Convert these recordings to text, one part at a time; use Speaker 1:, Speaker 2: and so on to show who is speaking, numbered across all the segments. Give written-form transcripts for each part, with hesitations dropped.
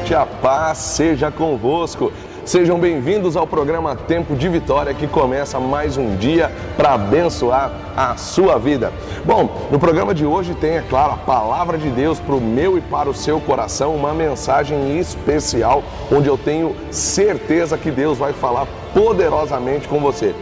Speaker 1: noite, a paz seja convosco. Sejam bem-vindos ao programa Tempo de Vitória, que começa mais um dia para abençoar a sua vida. Bom, no programa de hoje tem, é claro, a palavra de Deus para o meu e para o seu coração, uma mensagem especial, onde eu tenho certeza que Deus vai falar poderosamente com você.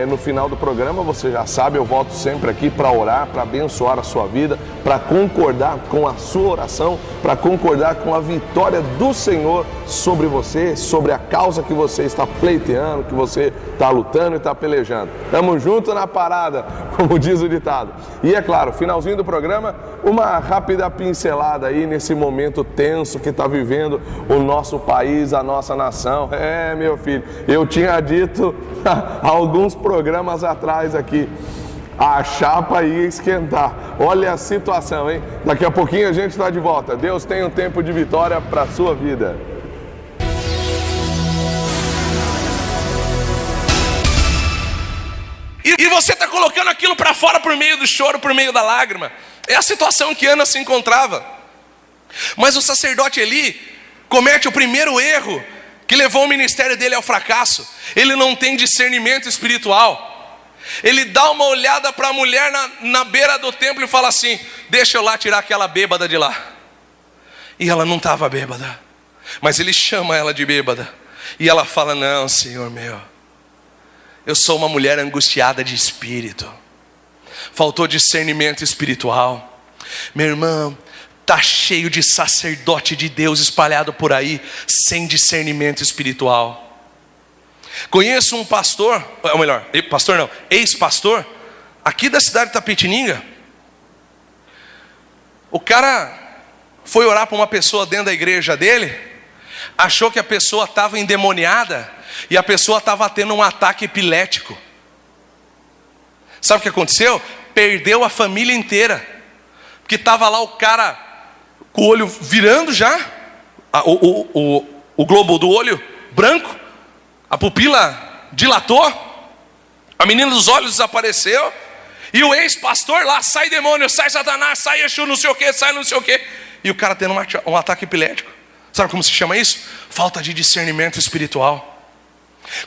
Speaker 1: No final do programa, você já sabe, eu volto sempre aqui para orar, para abençoar a sua vida, para concordar com a sua oração, para concordar com a vitória do Senhor sobre você, sobre a causa que você está pleiteando, que você está lutando e está pelejando. Tamo junto na parada, como diz o ditado. E é claro, finalzinho do programa, uma rápida pincelada aí nesse momento tenso que está vivendo o nosso país, a nossa nação. Meu filho, eu tinha dito alguns programas atrás aqui, a chapa ia esquentar. Olha a situação, hein? Daqui a pouquinho a gente está de volta. Deus tem um tempo de vitória para a sua vida.
Speaker 2: E você está colocando aquilo para fora por meio do choro, por meio da lágrima. É a situação em que Ana se encontrava. Mas o sacerdote Eli comete o primeiro erro que levou o ministério dele ao fracasso. Ele não tem discernimento espiritual. Ele dá uma olhada para a mulher na beira do templo e fala assim: deixa eu lá tirar aquela bêbada de lá. E ela não estava bêbada, mas ele chama ela de bêbada. E ela fala: não, Senhor meu, eu sou uma mulher angustiada de espírito. Faltou discernimento espiritual. Meu irmão, está cheio de sacerdote de Deus espalhado por aí, sem discernimento espiritual. Conheço um pastor, ou melhor, pastor não, ex-pastor, aqui da cidade de Itapetininga. O cara foi orar para uma pessoa dentro da igreja dele, achou que a pessoa estava endemoniada, e a pessoa estava tendo um ataque epilético. Sabe o que aconteceu? Perdeu a família inteira, porque estava lá o cara com o olho virando já, o globo do olho branco, a pupila dilatou, a menina dos olhos desapareceu, e o ex-pastor lá: sai demônio, sai Satanás, sai Exu, não sei o que, sai não sei o que. E o cara tendo um ataque epilético. Sabe como se chama isso? Falta de discernimento espiritual.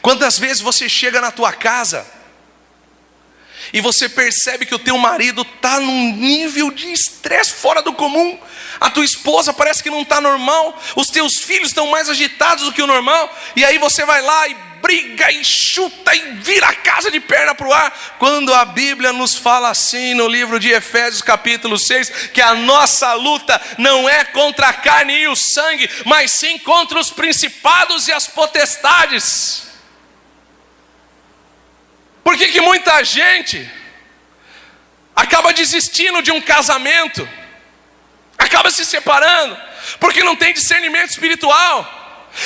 Speaker 2: Quantas vezes você chega na tua casa e você percebe que o teu marido está num nível de estresse fora do comum, a tua esposa parece que não está normal, os teus filhos estão mais agitados do que o normal, e aí você vai lá e briga e chuta e vira a casa de perna para o ar, quando a Bíblia nos fala assim no livro de Efésios capítulo 6, que a nossa luta não é contra a carne e o sangue, mas sim contra os principados e as potestades. Por que muita gente acaba desistindo de um casamento, acaba se separando? Porque não tem discernimento espiritual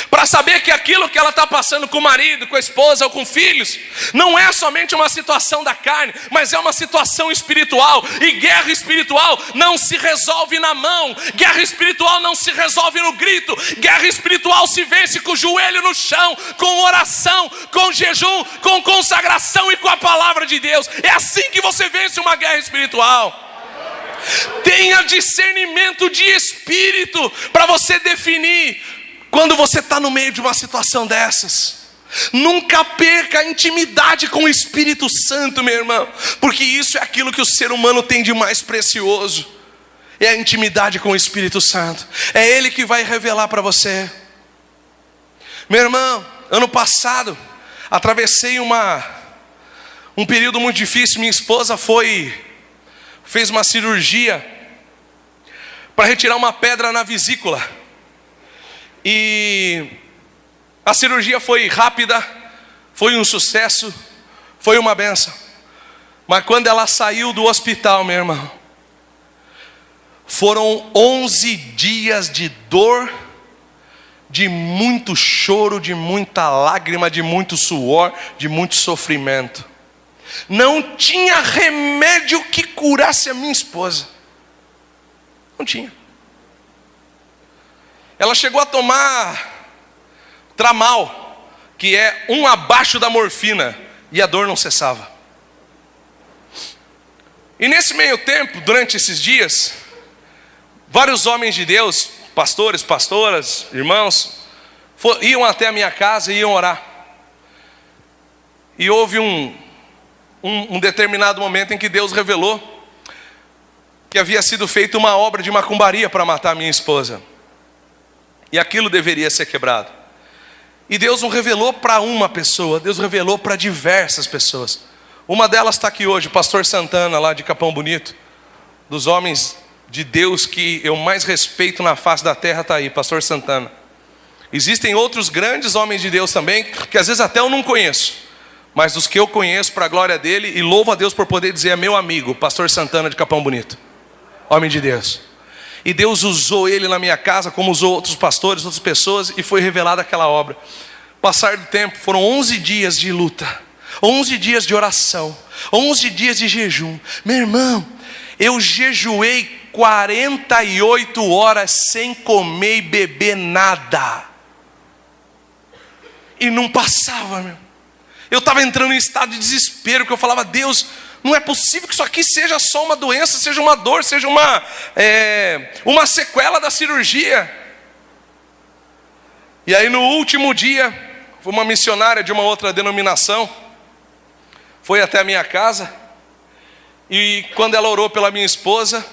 Speaker 2: para saber que aquilo que ela está passando com o marido, com a esposa ou com filhos, não é somente uma situação da carne, mas é uma situação espiritual. E guerra espiritual não se resolve na mão, guerra espiritual não se resolve no grito, guerra espiritual se vence com o joelho no chão, com oração, com jejum, com consagração e com a palavra de Deus. É assim que você vence uma guerra espiritual. Tenha discernimento de espírito para você definir quando você está no meio de uma situação dessas. Nunca perca a intimidade com o Espírito Santo, meu irmão, porque isso é aquilo que o ser humano tem de mais precioso. É a intimidade com o Espírito Santo. É Ele que vai revelar para você. Meu irmão, ano passado atravessei um período muito difícil. Minha esposa fez uma cirurgia para retirar uma pedra na vesícula. E a cirurgia foi rápida, foi um sucesso, foi uma bênção. Mas quando ela saiu do hospital, meu irmão, foram 11 dias de dor, de muito choro, de muita lágrima, de muito suor, de muito sofrimento. Não tinha remédio que curasse a minha esposa. Não tinha. Ela chegou a tomar Tramal, que é um abaixo da morfina, e a dor não cessava. E nesse meio tempo, durante esses dias, vários homens de Deus pastores, pastoras, irmãos, iam até a minha casa e iam orar. E houve um determinado momento em que Deus revelou que havia sido feita uma obra de macumbaria para matar minha esposa. E aquilo deveria ser quebrado. E Deus não revelou para uma pessoa, Deus revelou para diversas pessoas. Uma delas está aqui hoje, o pastor Santana, lá de Capão Bonito. Dos homens de Deus que eu mais respeito na face da terra, está aí, pastor Santana. Existem outros grandes homens de Deus também, que às vezes até eu não conheço. Mas dos que eu conheço, para a glória dele, e louvo a Deus por poder dizer, é meu amigo, pastor Santana de Capão Bonito. Homem de Deus. E Deus usou ele na minha casa, como usou outros pastores, outras pessoas, e foi revelada aquela obra. Passar do tempo, foram 11 dias de luta, 11 dias de oração, 11 dias de jejum. Meu irmão, eu jejuei 48 horas sem comer e beber nada. E não passava, meu. Eu estava entrando em estado de desespero, porque eu falava, Deus, não é possível que isso aqui seja só uma doença, seja uma dor, seja uma sequela da cirurgia. E aí no último dia, uma missionária de uma outra denominação foi até a minha casa, e quando ela orou pela minha esposa,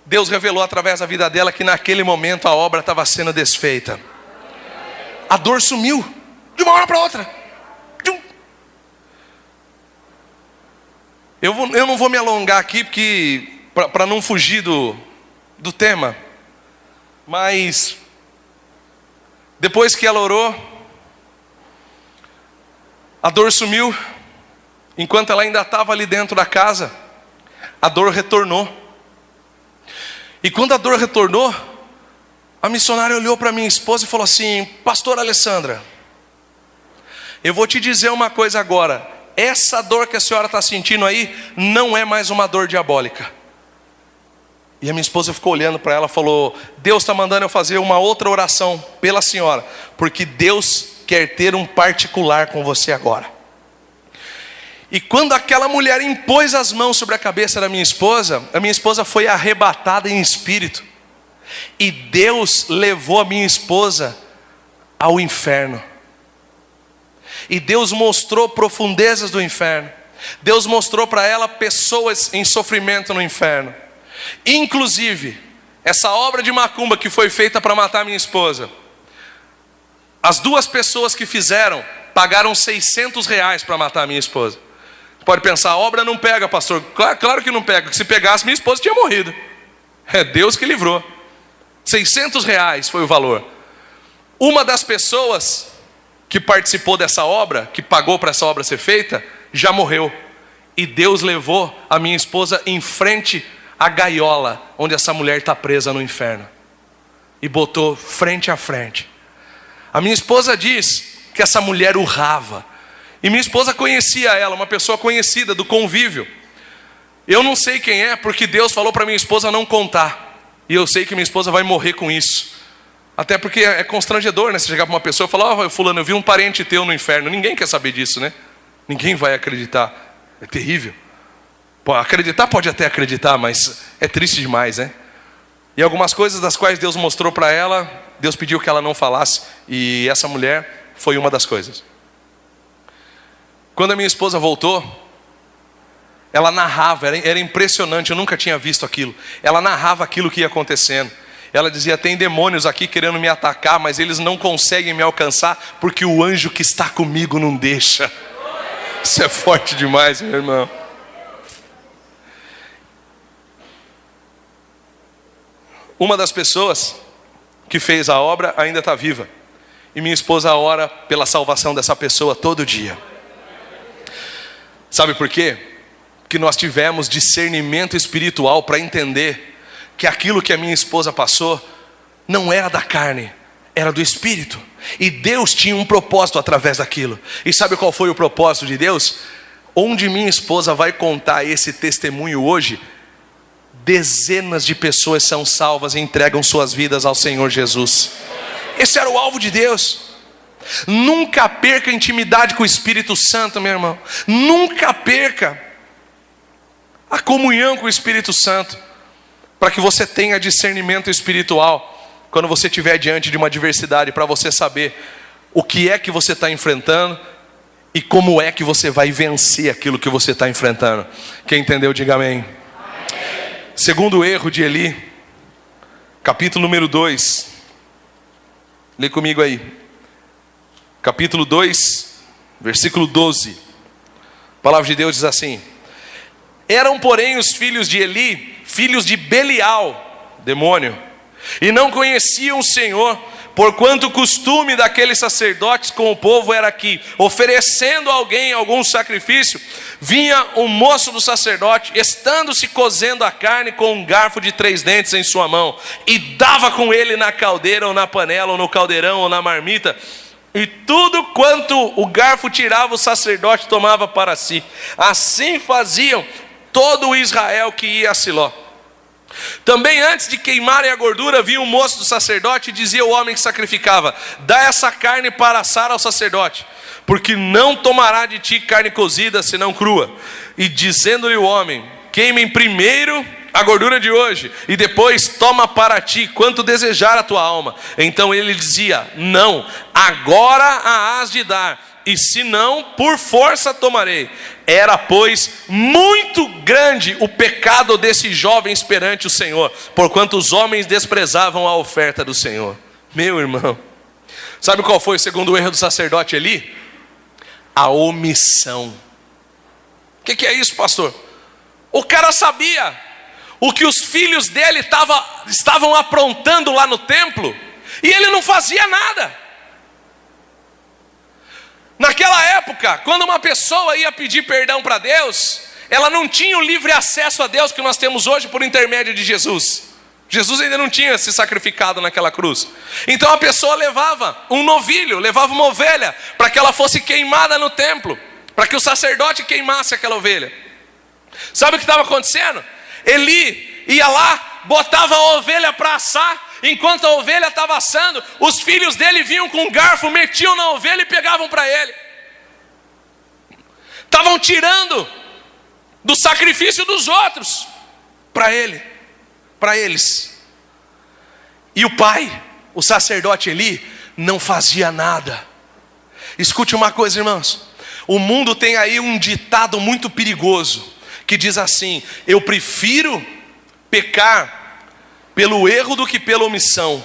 Speaker 2: Deus revelou através da vida dela que naquele momento a obra estava sendo desfeita. A dor sumiu, de uma hora para outra. Eu não vou me alongar aqui, porque para não fugir do tema. Mas depois que ela orou, a dor sumiu. Enquanto ela ainda estava ali dentro da casa, a dor retornou. E quando a dor retornou, a missionária olhou para minha esposa e falou assim, pastora Alessandra, eu vou te dizer uma coisa agora. Essa dor que a senhora está sentindo aí, não é mais uma dor diabólica. E a minha esposa ficou olhando para ela e falou, Deus está mandando eu fazer uma outra oração pela senhora, porque Deus quer ter um particular com você agora. E quando aquela mulher impôs as mãos sobre a cabeça da minha esposa, a minha esposa foi arrebatada em espírito. E Deus levou a minha esposa ao inferno. E Deus mostrou profundezas do inferno. Deus mostrou para ela pessoas em sofrimento no inferno. Inclusive, essa obra de macumba que foi feita para matar minha esposa, as duas pessoas que fizeram pagaram R$600 para matar a minha esposa. Pode pensar, a obra não pega, pastor. Claro que não pega, se pegasse minha esposa tinha morrido. É Deus que livrou. R$600 foi o valor. Uma das pessoas que participou dessa obra, que pagou para essa obra ser feita, já morreu. E Deus levou a minha esposa em frente à gaiola, onde essa mulher está presa no inferno. E botou frente a frente. A minha esposa diz que essa mulher urrava. E minha esposa conhecia ela, uma pessoa conhecida do convívio. Eu não sei quem é, porque Deus falou para minha esposa não contar. E eu sei que minha esposa vai morrer com isso. Até porque é constrangedor, né? Você chegar para uma pessoa e falar, fulano, eu vi um parente teu no inferno. Ninguém quer saber disso, né? Ninguém vai acreditar. É terrível. Acreditar pode até acreditar, mas é triste demais, né? E algumas coisas das quais Deus mostrou para ela, Deus pediu que ela não falasse. E essa mulher foi uma das coisas. Quando a minha esposa voltou, ela narrava, era impressionante, eu nunca tinha visto aquilo. Ela narrava aquilo que ia acontecendo. Ela dizia, tem demônios aqui querendo me atacar, mas eles não conseguem me alcançar, porque o anjo que está comigo não deixa. Isso é forte demais, meu irmão. Uma das pessoas que fez a obra ainda está viva. E minha esposa ora pela salvação dessa pessoa todo dia. Sabe por quê? Porque nós tivemos discernimento espiritual para entender que aquilo que a minha esposa passou não era da carne, era do Espírito. E Deus tinha um propósito através daquilo. E sabe qual foi o propósito de Deus? Onde minha esposa vai contar esse testemunho hoje, dezenas de pessoas são salvas e entregam suas vidas ao Senhor Jesus. Esse era o alvo de Deus. Nunca perca a intimidade com o Espírito Santo, meu irmão. Nunca perca a comunhão com o Espírito Santo, para que você tenha discernimento espiritual. quando você estiver diante de uma adversidade, para você saber o que é que você está enfrentando e como é que você vai vencer aquilo que você está enfrentando. Quem entendeu, diga amém. Segundo erro de Eli, capítulo número 2. Lê comigo aí. Capítulo 2, versículo 12. A palavra de Deus diz assim: eram, porém, os filhos de Eli, filhos de Belial, demônio, e não conheciam o Senhor, porquanto o costume daqueles sacerdotes com o povo era que, oferecendo a alguém algum sacrifício, vinha o moço do sacerdote, estando-se cozendo a carne com um garfo de 3 dentes em sua mão, e dava com ele na caldeira, ou na panela, ou no caldeirão, ou na marmita, e tudo quanto o garfo tirava, o sacerdote tomava para si. Assim faziam todo o Israel que ia a Siló. Também antes de queimarem a gordura, vinha o moço do sacerdote e dizia ao homem que sacrificava: dá essa carne para assar ao sacerdote, porque não tomará de ti carne cozida, senão crua. E dizendo-lhe o homem: queimem primeiro a gordura de hoje, e depois toma para ti quanto desejar a tua alma. Então ele dizia: não, agora a hás de dar, e se não, por força tomarei. Era, pois, muito grande o pecado desses jovens perante o Senhor, porquanto os homens desprezavam a oferta do Senhor. Meu irmão, sabe qual foi o segundo erro do sacerdote Eli? A omissão. O que é isso, pastor? O cara sabia o que os filhos dele estavam aprontando lá no templo, e ele não fazia nada. Naquela época, quando uma pessoa ia pedir perdão para Deus, ela não tinha o livre acesso a Deus que nós temos hoje por intermédio de Jesus. Jesus ainda não tinha se sacrificado naquela cruz. Então a pessoa levava um novilho, levava uma ovelha, para que ela fosse queimada no templo, para que o sacerdote queimasse aquela ovelha. Sabe o que estava acontecendo? Eli ia lá, botava a ovelha para assar. Enquanto a ovelha estava assando, os filhos dele vinham com um garfo, metiam na ovelha e pegavam para ele. Estavam tirando do sacrifício dos outros para eles. E o pai, o sacerdote Eli, não fazia nada. Escute uma coisa, irmãos. O mundo tem aí um ditado muito perigoso, que diz assim: eu prefiro pecar pelo erro do que pela omissão.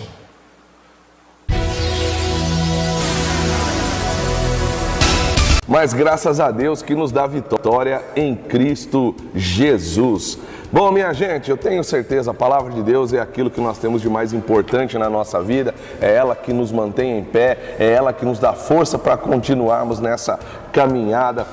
Speaker 1: Mas graças a Deus que nos dá vitória em Cristo Jesus. Bom, minha gente, eu tenho certeza, a palavra de Deus é aquilo que nós temos de mais importante na nossa vida, é ela que nos mantém em pé, é ela que nos dá força para continuarmos nessa caminhada,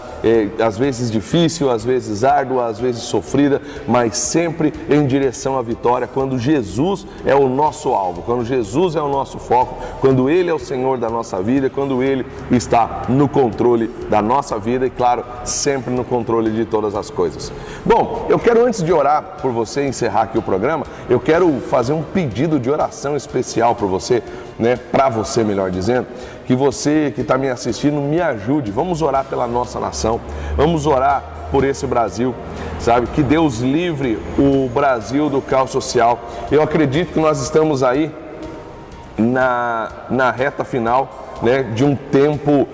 Speaker 1: às vezes difícil, às vezes árdua, às vezes sofrida, mas sempre em direção à vitória, quando Jesus é o nosso alvo, quando Jesus é o nosso foco, quando Ele é o Senhor da nossa vida, quando Ele está no controle da nossa vida e, claro, sempre no controle de todas as coisas. Bom, eu quero, antes de orar por você, encerrar aqui o programa, eu quero fazer um pedido de oração especial para você, para você, melhor dizendo, que você que está me assistindo me ajude. Vamos orar pela nossa nação, vamos orar por esse Brasil, sabe? Que Deus livre o Brasil do caos social. Eu acredito que nós estamos aí na reta final, de um tempo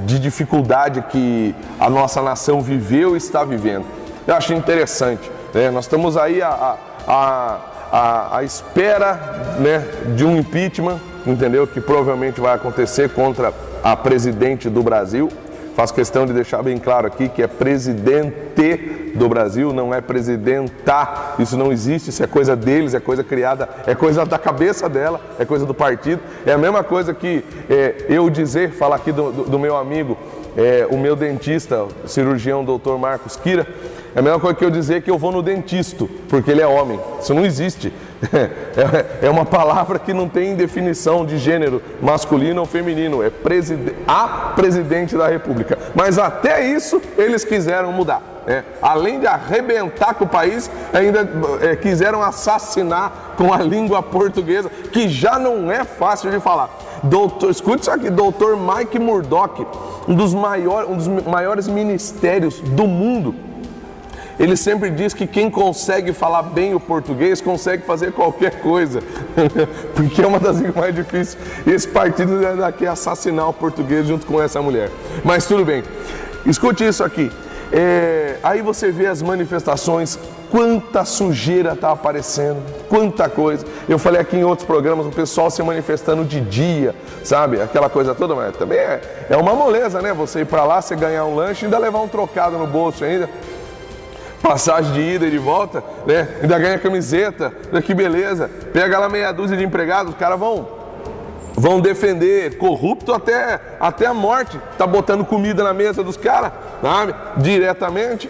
Speaker 1: de dificuldade que a nossa nação viveu e está vivendo. Eu acho interessante, nós estamos aí à espera, de um impeachment, entendeu? Que provavelmente vai acontecer contra a presidente do Brasil. Faço questão de deixar bem claro aqui que é presidente do Brasil, não é presidenta. Isso não existe, isso é coisa deles, é coisa criada, é coisa da cabeça dela, é coisa do partido. É a mesma coisa que eu falar aqui do meu amigo, o meu dentista, o cirurgião Dr. Marcos Kira, é a mesma coisa que eu dizer que eu vou no dentista, porque ele é homem. Isso não existe. É uma palavra que não tem definição de gênero masculino ou feminino. É a presidente da República. Mas até isso eles quiseram mudar. Além de arrebentar com o país, ainda quiseram assassinar com a língua portuguesa, que já não é fácil de falar. Escute isso aqui, Dr. Mike Murdock, um dos maiores ministérios do mundo. Ele sempre diz que quem consegue falar bem o português consegue fazer qualquer coisa, porque é uma das línguas mais difíceis. Esse partido quer assassinar o português junto com essa mulher. Mas tudo bem, escute isso aqui. Aí você vê as manifestações, quanta sujeira está aparecendo, quanta coisa. Eu falei aqui em outros programas, o pessoal se manifestando de dia, sabe? Aquela coisa toda, mas também é uma moleza, né? Você ir para lá, você ganhar um lanche e ainda levar um trocado no bolso ainda. Passagem de ida e de volta, né? Ainda ganha camiseta, que beleza. Pega lá meia dúzia de empregados, os caras vão defender corrupto até a morte. Tá botando comida na mesa dos caras, sabe? Diretamente.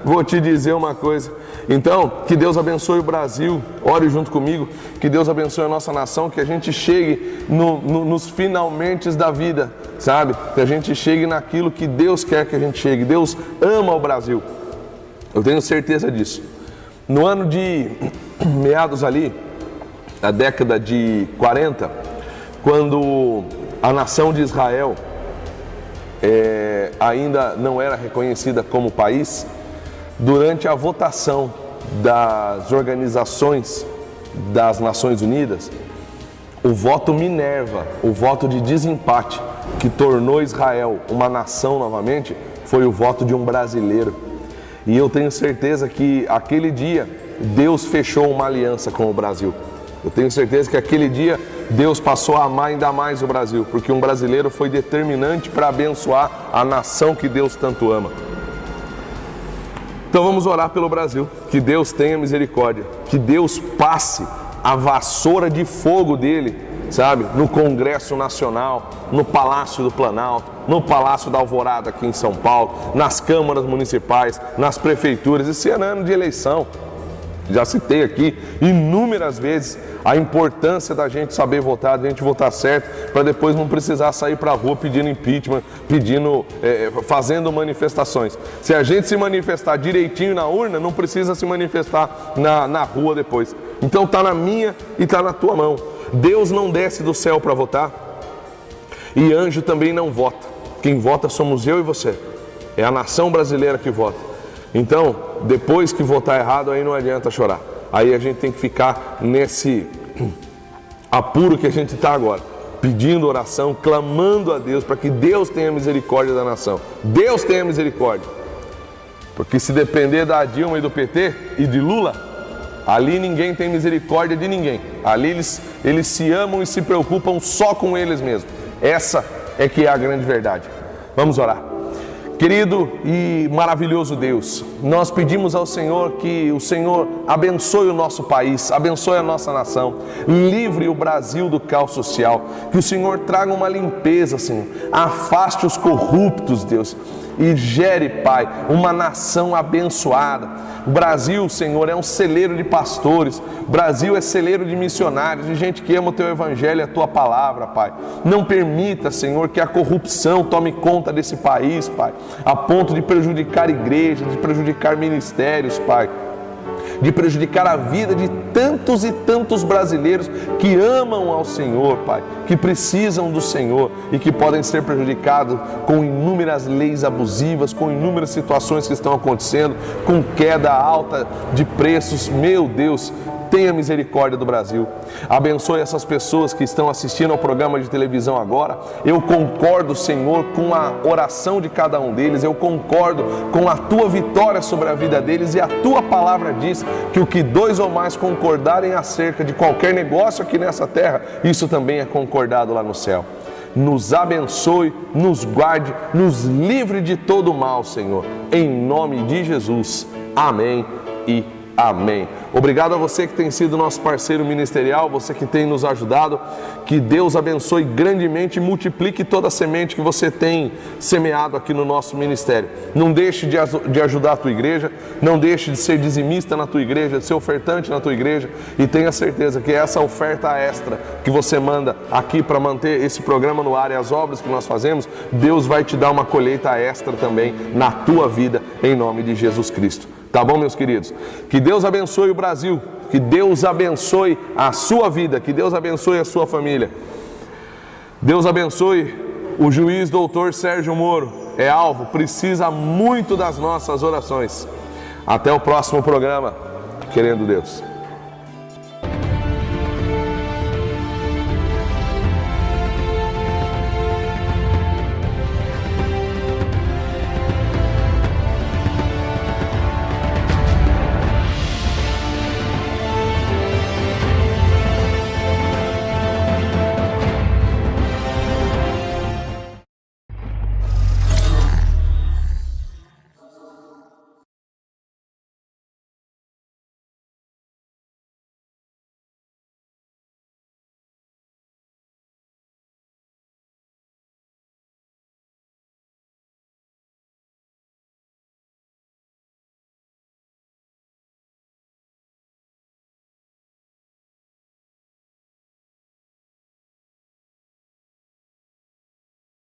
Speaker 1: Vou te dizer uma coisa. Então, que Deus abençoe o Brasil. Ore junto comigo. Que Deus abençoe a nossa nação. Que a gente chegue nos finalmente da vida, sabe? Que a gente chegue naquilo que Deus quer que a gente chegue. Deus ama o Brasil. Eu tenho certeza disso. No ano de meados ali, da década de 40, quando a nação de Israel ainda não era reconhecida como país, durante a votação das organizações das Nações Unidas, o voto Minerva, o voto de desempate, que tornou Israel uma nação novamente, foi o voto de um brasileiro. E eu tenho certeza que aquele dia Deus fechou uma aliança com o Brasil. Eu tenho certeza que aquele dia Deus passou a amar ainda mais o Brasil, porque um brasileiro foi determinante para abençoar a nação que Deus tanto ama. Então vamos orar pelo Brasil, que Deus tenha misericórdia, que Deus passe a vassoura de fogo dele, sabe, no Congresso Nacional, no Palácio do Planalto, no Palácio da Alvorada aqui em São Paulo, nas câmaras municipais, nas prefeituras. Esse é ano de eleição. Já citei aqui inúmeras vezes a importância da gente saber votar, da gente votar certo, para depois não precisar sair para a rua pedindo impeachment, fazendo manifestações. Se a gente se manifestar direitinho na urna, não precisa se manifestar na rua depois. Então está na minha e está na tua mão. Deus não desce do céu para votar e anjo também não vota. Quem vota somos eu e você. É a nação brasileira que vota. Então, depois que votar errado, aí não adianta chorar. Aí a gente tem que ficar nesse apuro que a gente está agora, pedindo oração, clamando a Deus para que Deus tenha misericórdia da nação. Deus tenha misericórdia. Porque se depender da Dilma e do PT e de Lula, ali ninguém tem misericórdia de ninguém. Ali eles se amam e se preocupam só com eles mesmos. Essa é que é a grande verdade. Vamos orar. Querido e maravilhoso Deus, nós pedimos ao Senhor que o Senhor abençoe o nosso país, abençoe a nossa nação, livre o Brasil do caos social, que o Senhor traga uma limpeza, Senhor, afaste os corruptos, Deus, e gere, Pai, uma nação abençoada. O Brasil, Senhor, é um celeiro de pastores, o Brasil é celeiro de missionários, de gente que ama o Teu Evangelho e a Tua Palavra, Pai. Não permita, Senhor, que a corrupção tome conta desse país, Pai, a ponto de prejudicar igrejas, de prejudicar ministérios, Pai, de prejudicar a vida de tantos e tantos brasileiros que amam ao Senhor, Pai, que precisam do Senhor e que podem ser prejudicados com inúmeras leis abusivas, com inúmeras situações que estão acontecendo, com queda alta de preços. Meu Deus, tenha misericórdia do Brasil. Abençoe essas pessoas que estão assistindo ao programa de televisão agora. Eu concordo, Senhor, com a oração de cada um deles. Eu concordo com a Tua vitória sobre a vida deles. E a Tua palavra diz que o que dois ou mais concordarem acerca de qualquer negócio aqui nessa terra, isso também é concordado lá no céu. Nos abençoe, nos guarde, nos livre de todo mal, Senhor. Em nome de Jesus. Amém e amém. Obrigado a você que tem sido nosso parceiro ministerial, você que tem nos ajudado. Que Deus abençoe grandemente e multiplique toda a semente que você tem semeado aqui no nosso ministério. Não deixe de ajudar a tua igreja, não deixe de ser dizimista na tua igreja, de ser ofertante na tua igreja, e tenha certeza que essa oferta extra que você manda aqui para manter esse programa no ar e as obras que nós fazemos, Deus vai te dar uma colheita extra também na tua vida, em nome de Jesus Cristo. Tá bom, meus queridos? Que Deus abençoe o Brasil, que Deus abençoe a sua vida, que Deus abençoe a sua família. Deus abençoe o juiz doutor Sérgio Moro. É alvo, precisa muito das nossas orações. Até o próximo programa, querendo Deus.